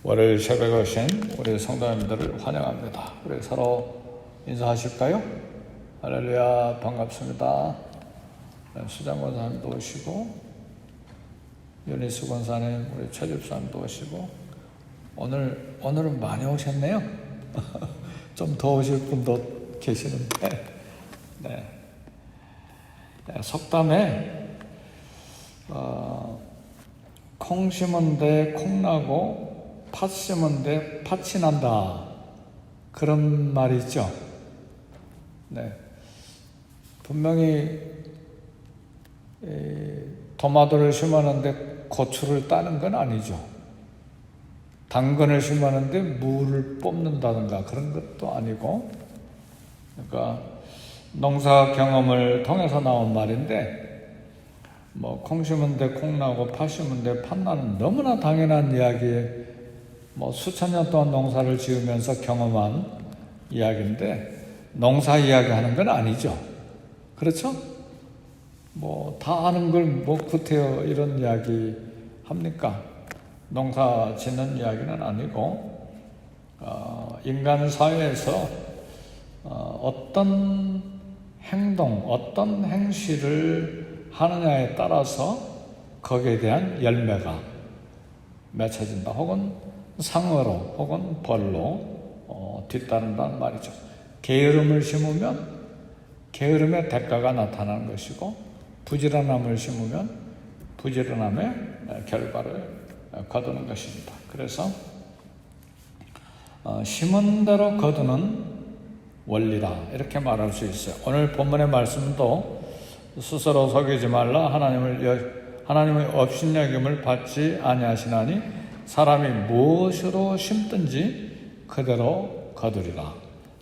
월요일 새벽에 오신 우리 성도님들을 환영합니다. 우리 서로 인사하실까요? 할렐루야, 반갑습니다. 수장 권사님도 오시고, 윤희수 권사님, 우리 최 집사님도 오시고, 오늘은 많이 오셨네요. 좀 더 오실 분도 계시는데, 네. 속담에 콩 심은데 콩 나고 팥 심은데 팥이 난다, 그런 말이 있죠. 네. 분명히 토마토를 심었는데 고추를 따는 건 아니죠. 당근을 심었는데 무를 뽑는다든가 그런 것도 아니고, 그러니까 농사 경험을 통해서 나온 말인데, 콩 심은데 콩 나고 팥 심은데 팥 나는 너무나 당연한 이야기에 수천 년 동안 농사를 지으면서 경험한 이야기인데, 농사 이야기하는 건 아니죠. 그렇죠? 다 아는 걸 구태여 이런 이야기 합니까? 농사 짓는 이야기는 아니고, 인간 사회에서 어떤 행동, 어떤 행실을 하느냐에 따라서 거기에 대한 열매가 맺혀진다, 혹은 상어로 혹은 벌로 뒤따른다는 말이죠. 게으름을 심으면 게으름의 대가가 나타나는 것이고, 부지런함을 심으면 부지런함의 결과를 거두는 것입니다. 그래서 심은 대로 거두는 원리다, 이렇게 말할 수 있어요. 오늘 본문의 말씀도 스스로 속이지 말라, 하나님의 업신여김을 받지 아니하시나니 사람이 무엇으로 심든지 그대로 거두리라.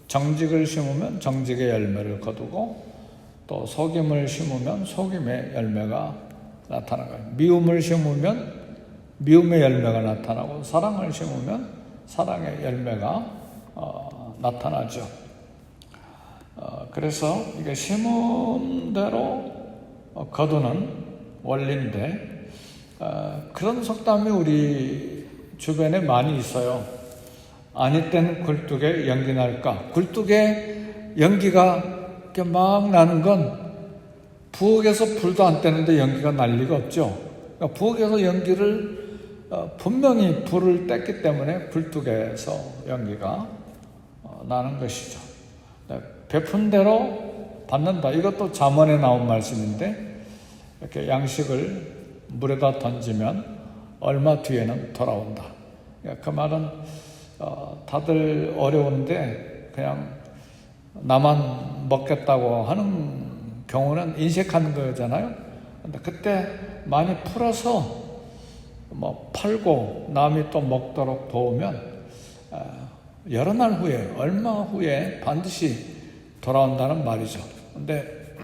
정직을 심으면 정직의 열매를 거두고, 또 속임을 심으면 속임의 열매가 나타나는 거예요. 미움을 심으면 미움의 열매가 나타나고, 사랑을 심으면 사랑의 열매가 나타나죠. 그래서 이게 심은 대로 거두는 원리인데, 그런 속담이 우리 주변에 많이 있어요. 아니 땐 굴뚝에 연기 날까? 굴뚝에 연기가 이렇게 막 나는 건 부엌에서 불도 안 떼는데 연기가 날 리가 없죠. 그러니까 부엌에서 연기를 분명히 불을 뗐기 때문에 굴뚝에서 연기가 나는 것이죠. 베푼 대로 받는다. 이것도 잠언에 나온 말씀인데, 이렇게 양식을 물에다 던지면 얼마 뒤에는 돌아온다. 그 말은 다들 어려운데 그냥 나만 먹겠다고 하는 경우는 인색한 거잖아요. 근데 그때 많이 풀어서 팔고 남이 또 먹도록 도우면 여러 날 후에, 얼마 후에 반드시 돌아온다는 말이죠. 근데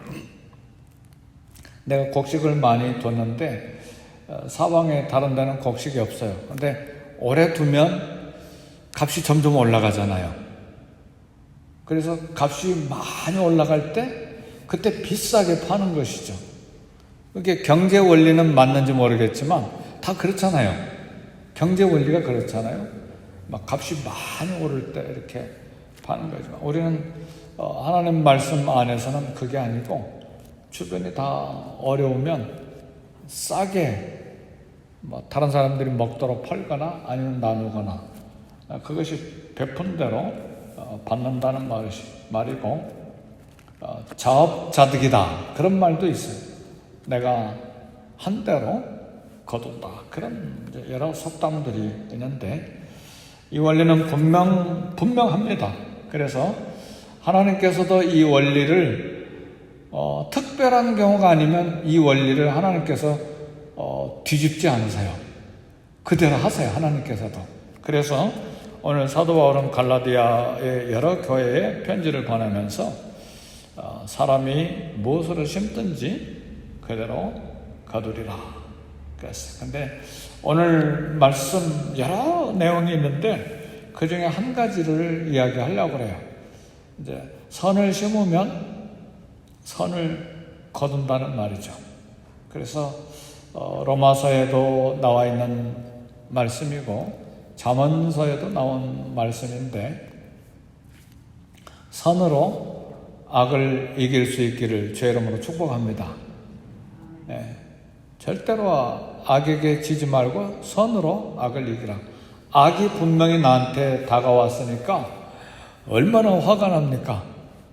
내가 곡식을 많이 뒀는데 사방에 다른 데는 곡식이 없어요. 근데 오래 두면 값이 점점 올라가잖아요. 그래서 값이 많이 올라갈 때 그때 비싸게 파는 것이죠. 그게 경제 원리는 맞는지 모르겠지만 다 그렇잖아요. 경제 원리가 그렇잖아요. 값이 많이 오를 때 이렇게 파는 거지만, 우리는 하나님 말씀 안에서는 그게 아니고, 주변이 다 어려우면 싸게 다른 사람들이 먹도록 팔거나 아니면 나누거나, 그것이 베푼 대로 받는다는 말이고, 자업자득이다, 그런 말도 있어요. 내가 한 대로 거둔다, 그런 여러 속담들이 있는데, 이 원리는 분명합니다. 그래서 하나님께서도 이 원리를 특별한 경우가 아니면 이 원리를 하나님께서 뒤집지 않으세요. 그대로 하세요, 하나님께서도. 그래서 오늘 사도 바울은 갈라디아의 여러 교회에 편지를 보내면서 사람이 무엇으로 심든지 그대로 거두리라 그랬어요. 근데 오늘 말씀 여러 내용이 있는데 그 중에 한 가지를 이야기하려고 그래요. 이제 선을 심으면 선을 거둔다는 말이죠. 그래서 로마서에도 나와 있는 말씀이고, 잠언서에도 나온 말씀인데, 선으로 악을 이길 수 있기를 주의 이름으로 축복합니다. 절대로 악에게 지지 말고 선으로 악을 이기라. 악이 분명히 나한테 다가왔으니까 얼마나 화가 납니까?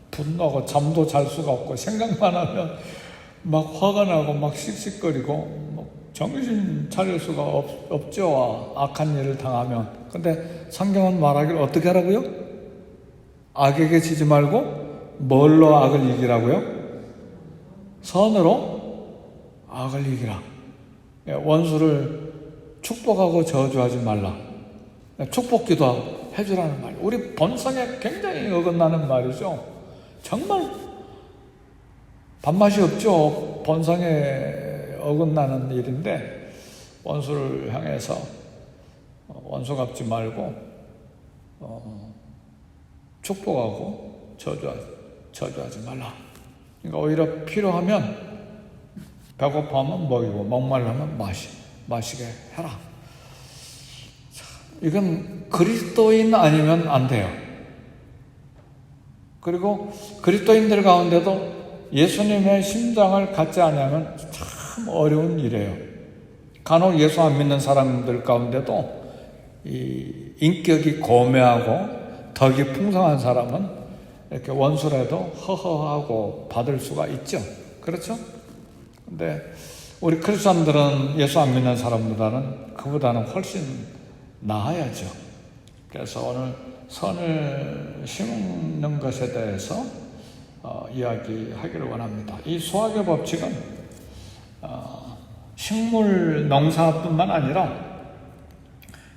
분노하고 잠도 잘 수가 없고 생각만 하면 막 화가 나고 막 씩씩거리고 정신 차릴 수가 없죠. 악한 일을 당하면. 근데 성경은 말하기를 어떻게 하라고요? 악에게 지지 말고 뭘로 악을 이기라고요? 선으로 악을 이기라. 원수를 축복하고 저주하지 말라. 축복기도 해주라는 말. 우리 본성에 굉장히 어긋나는 말이죠. 정말 밥맛이 없죠. 본성에 어긋나는 일인데, 원수를 향해서 원수 갚지 말고 축복하고 저주하지 말라. 그러니까 오히려 필요하면 배고파하면 먹이고 목말라면 마시게 해라. 이건 그리스도인 아니면 안 돼요. 그리고 그리스도인들 가운데도 예수님의 심장을 갖지 않으면 참 어려운 일이에요. 간혹 예수 안 믿는 사람들 가운데도 이 인격이 고매하고 덕이 풍성한 사람은 이렇게 원수라도 허허하고 받을 수가 있죠. 그렇죠? 근데 우리 크리스천들은 예수 안 믿는 사람보다는 그보다는 훨씬 나아야죠. 그래서 오늘 선을 심는 것에 대해서 이야기하기를 원합니다. 이 수학의 법칙은 식물 농사뿐만 아니라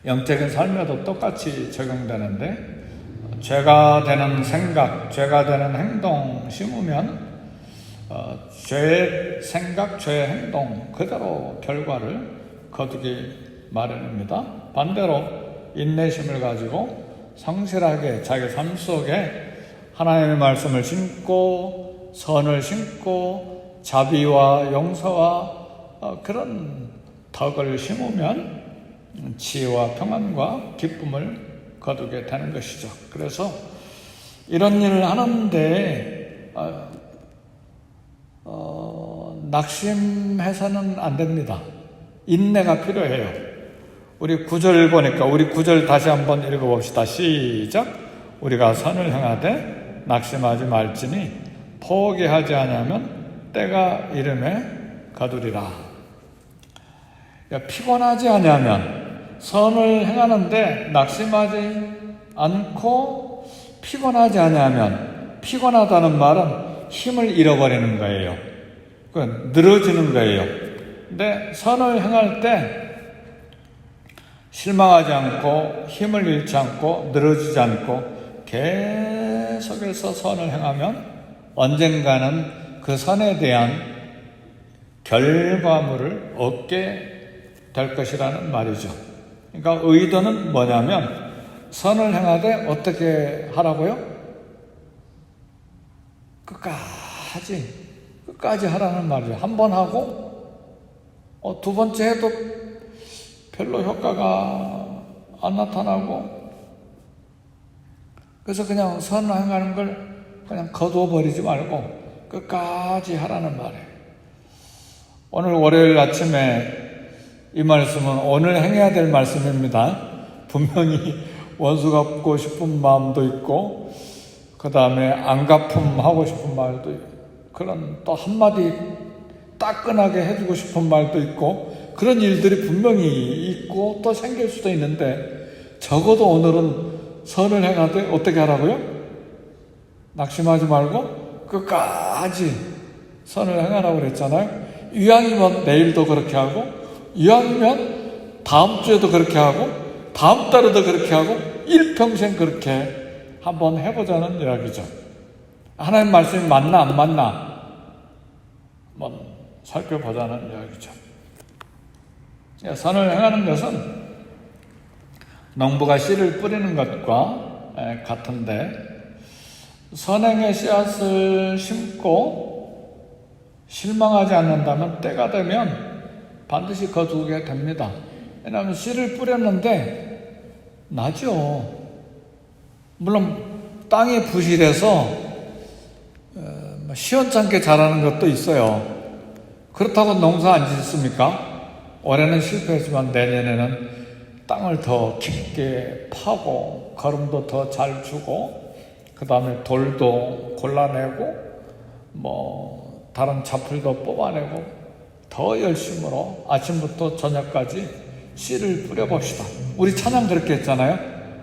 영적인 삶에도 똑같이 적용되는데, 죄가 되는 생각, 죄가 되는 행동 심으면 죄의 생각, 죄의 행동 그대로 결과를 거두기 마련입니다. 반대로 인내심을 가지고 성실하게 자기 삶 속에 하나님의 말씀을 심고 선을 심고 자비와 용서와 그런 덕을 심으면 지혜와 평안과 기쁨을 거두게 되는 것이죠. 그래서 이런 일을 하는데 낙심해서는 안 됩니다. 인내가 필요해요. 우리 9절 보니까 우리 9절 다시 한번 읽어봅시다. 시작. 우리가 선을 행하되 낙심하지 말지니 포기하지 아니하면 때가 이름에 거두리라. 피곤하지 아니하면, 선을 행하는데 낙심하지 않고 피곤하지 아니하면, 피곤하다는 말은 힘을 잃어버리는 거예요. 늘어지는 거예요. 근데 선을 행할 때 실망하지 않고 힘을 잃지 않고 늘어지지 않고 계속해서 선을 행하면 언젠가는 그 선에 대한 결과물을 얻게 될 것이라는 말이죠. 그러니까 의도는 뭐냐면, 선을 행하되 어떻게 하라고요? 끝까지 하라는 말이죠. 한 번 하고 두 번째 해도 별로 효과가 안 나타나고, 그래서 그냥 선을 행하는 걸 그냥 거두어버리지 말고 끝까지 하라는 말이에요. 오늘 월요일 아침에 이 말씀은 오늘 행해야 될 말씀입니다. 분명히 원수 갚고 싶은 마음도 있고, 그 다음에 안 갚음하고 싶은 말도 있고, 그런 또 한마디 따끈하게 해주고 싶은 말도 있고, 그런 일들이 분명히 있고 또 생길 수도 있는데, 적어도 오늘은 선을 행하되 어떻게 하라고요? 낙심하지 말고 끝까지 선을 행하라고 그랬잖아요. 이왕이면 내일도 그렇게 하고, 이왕이면 다음 주에도 그렇게 하고, 다음 달에도 그렇게 하고, 일평생 그렇게 한번 해보자는 이야기죠. 하나님 말씀이 맞나 안 맞나 한번 살펴보자는 이야기죠. 선을 행하는 것은 농부가 씨를 뿌리는 것과 같은데, 선행의 씨앗을 심고 실망하지 않는다면 때가 되면 반드시 거두게 됩니다. 왜냐하면 씨를 뿌렸는데 나죠. 물론 땅이 부실해서 시원찮게 자라는 것도 있어요. 그렇다고 농사 안 짓습니까? 올해는 실패했지만 내년에는 땅을 더 깊게 파고 거름도 더 잘 주고 그 다음에 돌도 골라내고 다른 잡풀도 뽑아내고 더 열심으로 아침부터 저녁까지 씨를 뿌려봅시다. 우리 찬양 그렇게 했잖아요.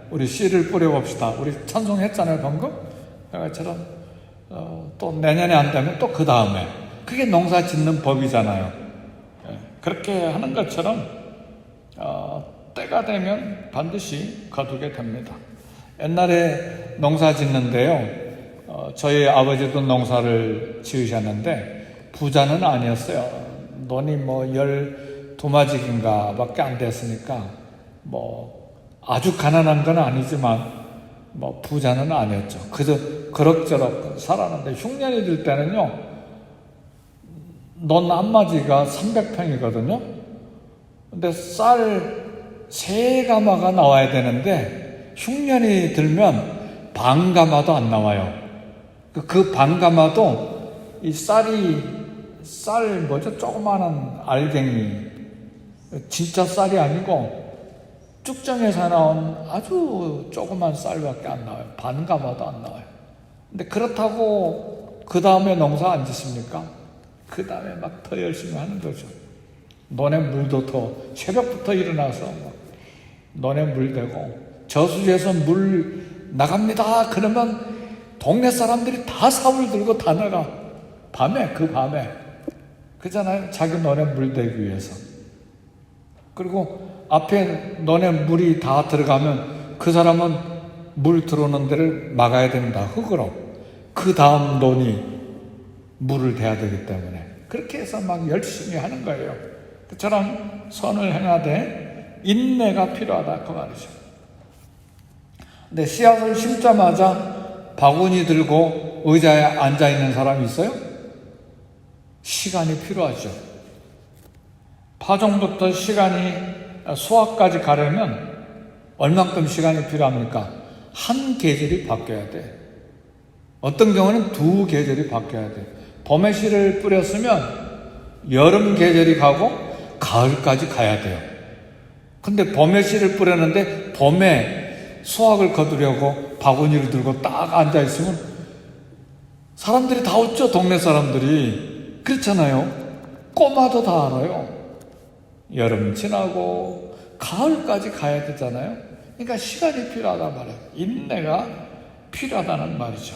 우리 씨를 뿌려봅시다. 우리 찬송했잖아요 방금. 그것처럼 또 내년에 안 되면 또 그 다음에 그게 농사 짓는 법이잖아요. 그렇게 하는 것처럼 때가 되면 반드시 거두게 됩니다. 옛날에 농사 짓는데요, 저희 아버지도 농사를 지으셨는데 부자는 아니었어요. 논이 12마지기인가 밖에 안 됐으니까 아주 가난한 건 아니지만 부자는 아니었죠. 그저 그럭저럭 살았는데 흉년이 들 때는요, 논 한마지가 300평이거든요. 근데 쌀 3가마가 나와야 되는데 흉년이 들면 반가마도 안 나와요. 그 반가마도 이 쌀 조그마한 알갱이, 진짜 쌀이 아니고 쭉정에서 나온 아주 조그만 쌀밖에 안 나와요. 반가마도 안 나와요. 근데 그렇다고 그 다음에 농사 안 짓습니까? 그 다음에 막 더 열심히 하는 거죠. 논에 물도 더 새벽부터 일어나서 논에 물 대고 저수지에서 물 나갑니다. 그러면 동네 사람들이 다 삽을 들고 다 나가. 그 밤에 그잖아요. 자기 논에 물 대기 위해서. 그리고 앞에 논에 물이 다 들어가면 그 사람은 물 들어오는 데를 막아야 됩니다. 흙으로. 그 다음 논이 물을 대야 되기 때문에 그렇게 해서 막 열심히 하는 거예요. 그처럼 선을 행하되 인내가 필요하다 그 말이죠. 근데 씨앗을 심자마자 바구니 들고 의자에 앉아 있는 사람이 있어요? 시간이 필요하죠. 파종부터 수확까지 가려면 얼만큼 시간이 필요합니까? 한 계절이 바뀌어야 돼. 어떤 경우는 2계절이 바뀌어야 돼. 봄에 씨를 뿌렸으면 여름 계절이 가고 가을까지 가야 돼요. 근데 봄에 씨를 뿌렸는데 봄에 수확을 거두려고 바구니를 들고 딱 앉아있으면 사람들이 다 웃죠. 동네 사람들이. 그렇잖아요. 꼬마도 다 알아요. 여름 지나고 가을까지 가야 되잖아요. 그러니까 시간이 필요하단 말이에요. 인내가 필요하다는 말이죠.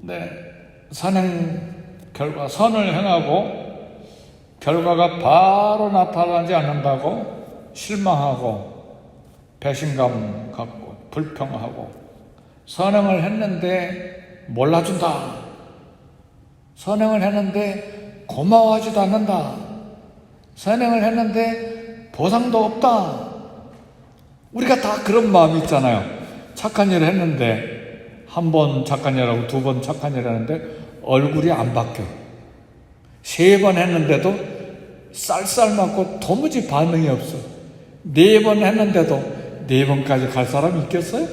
네, 선을 행하고 결과가 바로 나타나지 않는다고 실망하고 배신감 갖고 불평하고 선행을 했는데 몰라준다. 선행을 했는데 고마워하지도 않는다. 선행을 했는데 보상도 없다. 우리가 다 그런 마음이 있잖아요. 착한 일을 했는데 한 번 착한 일하고 2번 착한 일을 하는데 얼굴이 안 바뀌어. 3번 했는데도 쌀쌀 맞고 도무지 반응이 없어. 4번 했는데도 4번까지 갈 사람이 있겠어요?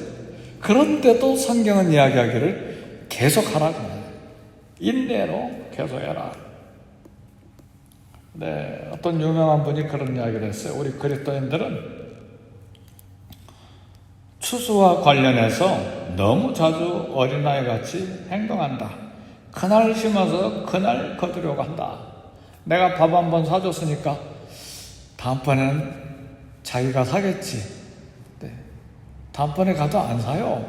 그런데도 성경은 이야기하기를 계속하라고 해요. 인내로 계속해라. 네, 어떤 유명한 분이 그런 이야기를 했어요. 우리 그리스도인들은 추수와 관련해서 너무 자주 어린아이같이 행동한다. 그날 심어서 그날 거두려고 한다. 내가 밥 한 번 사줬으니까 다음번에는 자기가 사겠지. 네. 다음번에 가도 안 사요.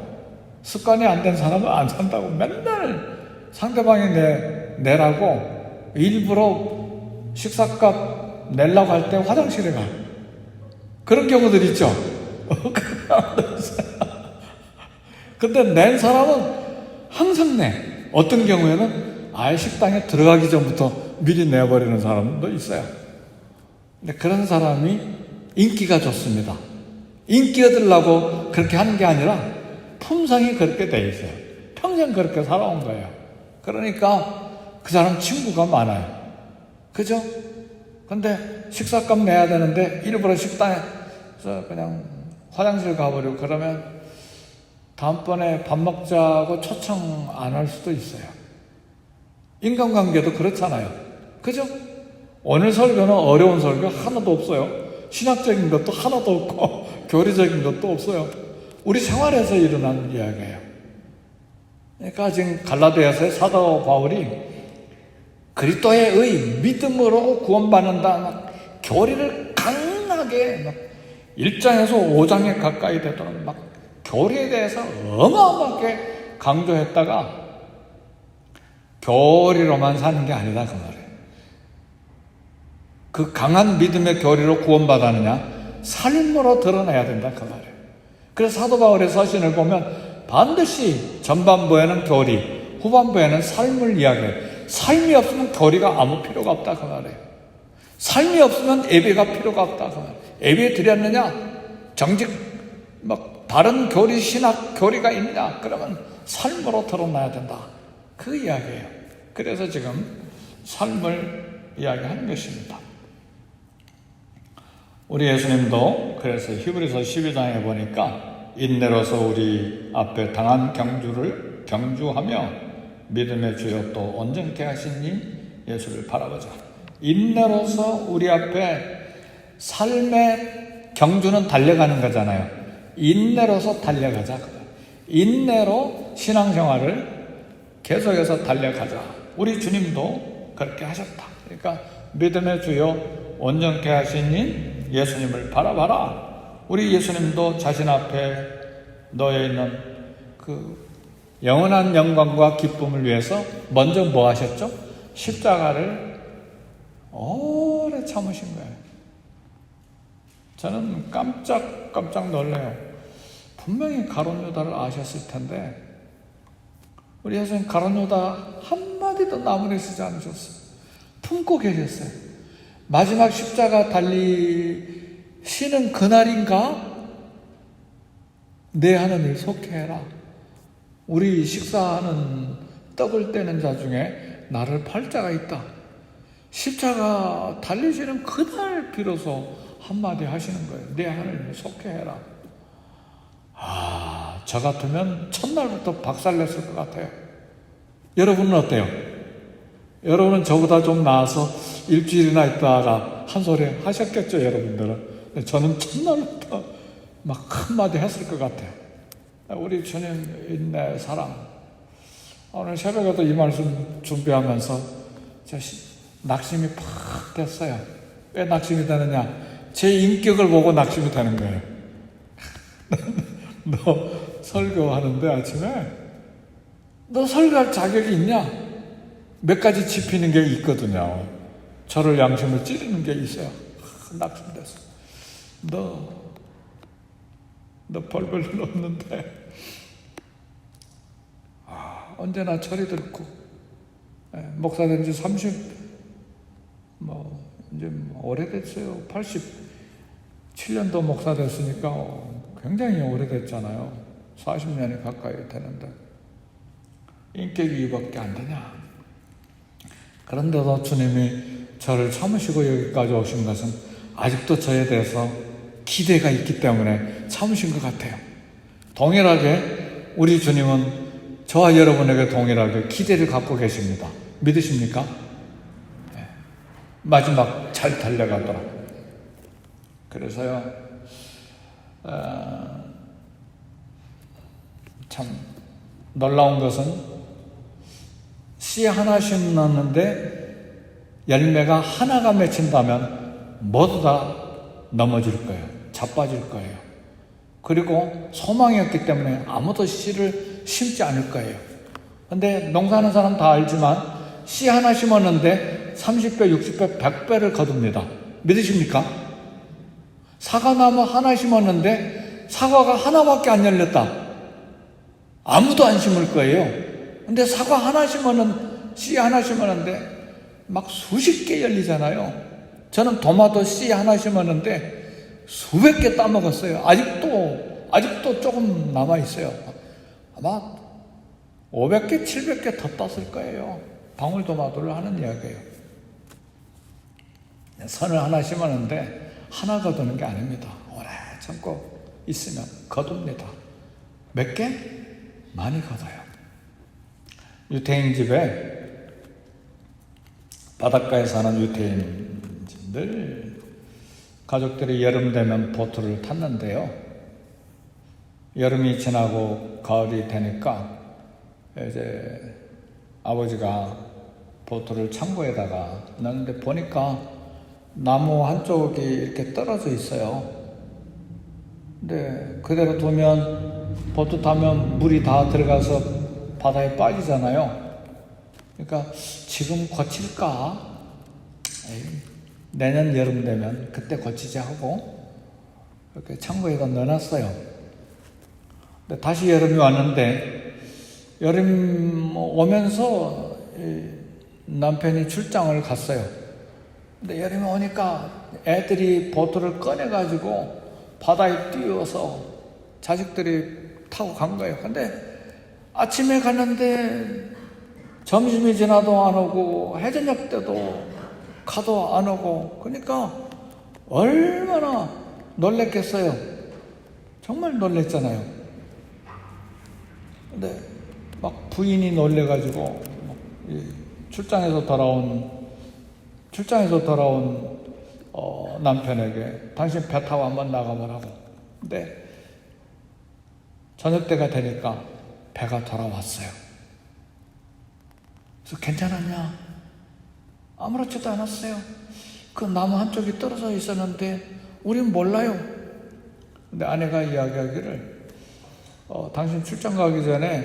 습관이 안 된 사람은 안 산다고 맨날 상대방이 내라고 일부러 식사값 내려고 할 때 화장실에 가. 그런 경우들 있죠. 근데 낸 사람은 항상 내. 어떤 경우에는 아예 식당에 들어가기 전부터 미리 내버리는 사람도 있어요. 근데 그런 사람이 인기가 좋습니다. 인기 얻으려고 그렇게 하는 게 아니라 품성이 그렇게 돼 있어요. 평생 그렇게 살아온 거예요. 그러니까 그 사람 친구가 많아요. 그죠? 근데 식사값 내야 되는데 일부러 식당에 그래서 그냥 화장실 가버리고 그러면 다음번에 밥 먹자고 초청 안 할 수도 있어요. 인간관계도 그렇잖아요. 그죠? 오늘 설교는 어려운 설교 하나도 없어요. 신학적인 것도 하나도 없고 교리적인 것도 없어요. 우리 생활에서 일어난 이야기예요. 그러니까 지금 갈라디아서의 사도 바울이 그리스도의 의, 믿음으로 구원받는다 막 교리를 강하게 막 1장에서 5장에 가까이 되도록 막 교리에 대해서 어마어마하게 강조했다가 교리로만 사는 게 아니다 그 말이에요. 그 강한 믿음의 교리로 구원받았느냐? 삶으로 드러내야 된다 그 말이에요. 그래서 사도 바울의 서신을 보면 반드시 전반부에는 교리, 후반부에는 삶을 이야기해요. 삶이 없으면 교리가 아무 필요가 없다 그 말이에요. 삶이 없으면 예배가 필요가 없다 그 말이에요. 예배 드렸느냐? 정직 막 다른 교리, 신학 교리가 있냐? 그러면 삶으로 드러나야 된다. 그 이야기예요. 그래서 지금 삶을 이야기하는 것입니다. 우리 예수님도 그래서 히브리서 12장에 보니까 인내로서 우리 앞에 당한 경주를 경주하며 믿음의 주여 또 온전케 하신 이 예수를 바라보자. 인내로서 우리 앞에 삶의 경주는 달려가는 거잖아요. 인내로서 달려가자. 인내로 신앙생활을 계속해서 달려가자. 우리 주님도 그렇게 하셨다. 그러니까 믿음의 주요 온전케 하신 이 예수님을 바라봐라. 우리 예수님도 자신 앞에 놓여 있는 그 영원한 영광과 기쁨을 위해서 먼저 뭐 하셨죠? 십자가를 오래 참으신 거예요. 저는 깜짝 놀래요. 분명히 가룟 유다를 아셨을 텐데 우리 예수님 가룟 유다 한마디도 나무에 쓰지 않으셨어요. 품고 계셨어요. 마지막 십자가 달리시는 그날인가? 내 하나님 속해라. 우리 식사하는 떡을 떼는 자 중에 나를 팔 자가 있다. 십자가 달리시는 그날 비로소 한마디 하시는 거예요. 내 하나님 속해라. 저 같으면 첫날부터 박살냈을 것 같아요. 여러분은 어때요? 여러분은 저보다 좀 나아서 일주일이나 있다가 한 소리 하셨겠죠, 여러분들은. 저는 첫날부터 막 한마디 했을 것 같아요. 우리 주님 인내, 사랑. 오늘 새벽에도 이 말씀 준비하면서 낙심이 팍 됐어요. 왜 낙심이 되느냐? 제 인격을 보고 낙심이 되는 거예요. 너 설교하는데 아침에 너 설교할 자격이 있냐? 몇 가지 짚히는 게 있거든요. 저를 양심을 찌르는 게 있어요. 낙심됐어. 너 벌벌 없는데 언제나 철이 들고 목사 된 지 30 이제 오래됐어요. 87년도 목사 됐으니까 굉장히 오래됐잖아요. 40년이 가까이 되는데 인격이 이밖에 안 되냐? 그런데도 주님이 저를 참으시고 여기까지 오신 것은 아직도 저에 대해서 기대가 있기 때문에 참으신 것 같아요. 동일하게 우리 주님은 저와 여러분에게 동일하게 기대를 갖고 계십니다. 믿으십니까? 네. 마지막 잘 달려가더라. 그래서요, 참 놀라운 것은 씨 하나 심었는데 열매가 하나가 맺힌다면 모두 다 넘어질 거예요. 자빠질 거예요. 그리고 소망이 없기 때문에 아무도 씨를 심지 않을 거예요. 근데 농사하는 사람 다 알지만 씨 하나 심었는데 30배, 60배, 100배를 거둡니다. 믿으십니까? 사과나무 하나 심었는데 사과가 하나밖에 안 열렸다. 아무도 안 심을 거예요. 근데 사과 하나 심었는, 씨 하나 심었는데 막 수십 개 열리잖아요. 저는 토마토 씨 하나 심었는데 수백 개 따먹었어요. 아직도 조금 남아있어요. 아마 500개, 700개 더 땄을 거예요. 방울토마토를 하는 이야기예요. 선을 하나 심었는데 하나 거두는 게 아닙니다. 참고 있으면 거둡니다. 몇 개? 많이 거둬요. 유태인 집에 바닷가에 사는 유태인들 가족들이 여름 되면 보트를 탔는데요. 여름이 지나고 가을이 되니까 이제 아버지가 보트를 창고에다가 넣는데 보니까 나무 한쪽이 이렇게 떨어져 있어요. 근데 그대로 두면 보트 타면 물이 다 들어가서 바다에 빠지잖아요. 그러니까 지금 거칠까? 내년 여름 되면 그때 거치자 하고 이렇게 창고에다 넣어놨어요. 근데 다시 여름이 왔는데 여름 오면서 남편이 출장을 갔어요. 근데 여름이 오니까 애들이 보트를 꺼내가지고 바다에 띄워서 자식들이 타고 간 거예요. 근데 아침에 갔는데 점심이 지나도 안 오고 해저녁 때도 가도 안 오고, 그러니까 얼마나 놀랬겠어요. 정말 놀랬잖아요. 근데 막 부인이 놀래가지고 출장에서 돌아온 남편에게 당신 배 타고 한번 나가보라고. 근데 저녁 때가 되니까 배가 돌아왔어요. 그래서 괜찮았냐? 아무렇지도 않았어요. 그 나무 한쪽이 떨어져 있었는데 우린 몰라요. 근데 아내가 이야기하기를 당신 출장 가기 전에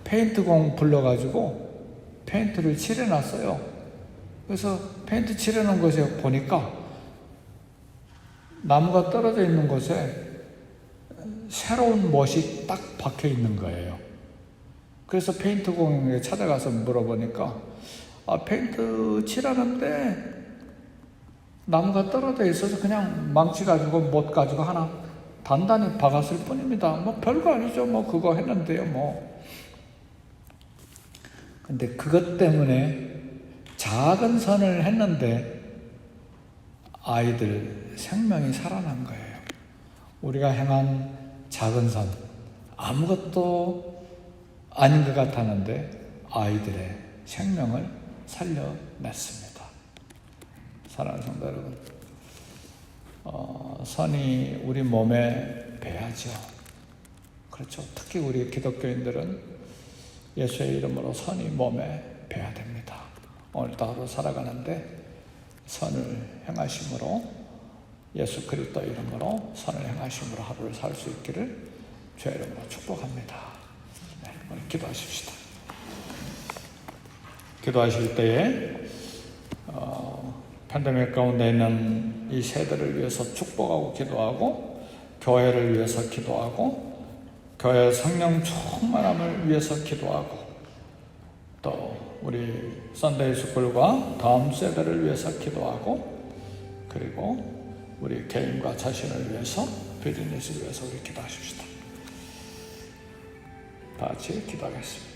페인트공 불러가지고 페인트를 칠해놨어요. 그래서 페인트 칠해놓은 곳에 보니까 나무가 떨어져 있는 곳에 새로운 못이 딱 박혀 있는 거예요. 그래서 페인트공에 찾아가서 물어보니까 페인트 칠하는데 나무가 떨어져 있어서 그냥 망치 가지고 못 가지고 하나 단단히 박았을 뿐입니다. 뭐 별거 아니죠. 뭐 그거 했는데요. 뭐. 근데 그것 때문에 작은 선을 했는데 아이들 생명이 살아난 거예요. 우리가 행한 작은 선, 아무것도 아닌 것 같았는데 아이들의 생명을 살려냈습니다. 사랑하는 성도 여러분, 선이 우리 몸에 배야죠. 그렇죠. 특히 우리 기독교인들은 예수의 이름으로 선이 몸에 배야 됩니다. 오늘도 하루 살아가는데 선을 행하심으로, 예수 그리스도 이름으로 선을 행하심으로 하루를 살 수 있기를 주의 이름으로 축복합니다. 네, 오늘 기도하십시다. 기도하실 때에 팬데믹 가운데 있는 이 세대를 위해서 축복하고 기도하고, 교회를 위해서 기도하고, 교회 성령 충만함을 위해서 기도하고, 또 우리 선데이 스쿨과 다음 세대를 위해서 기도하고, 그리고 우리 개인과 자신을 위해서, 비즈니스를 위해서 우리 기도하십시다. 다 같이 기도하겠습니다.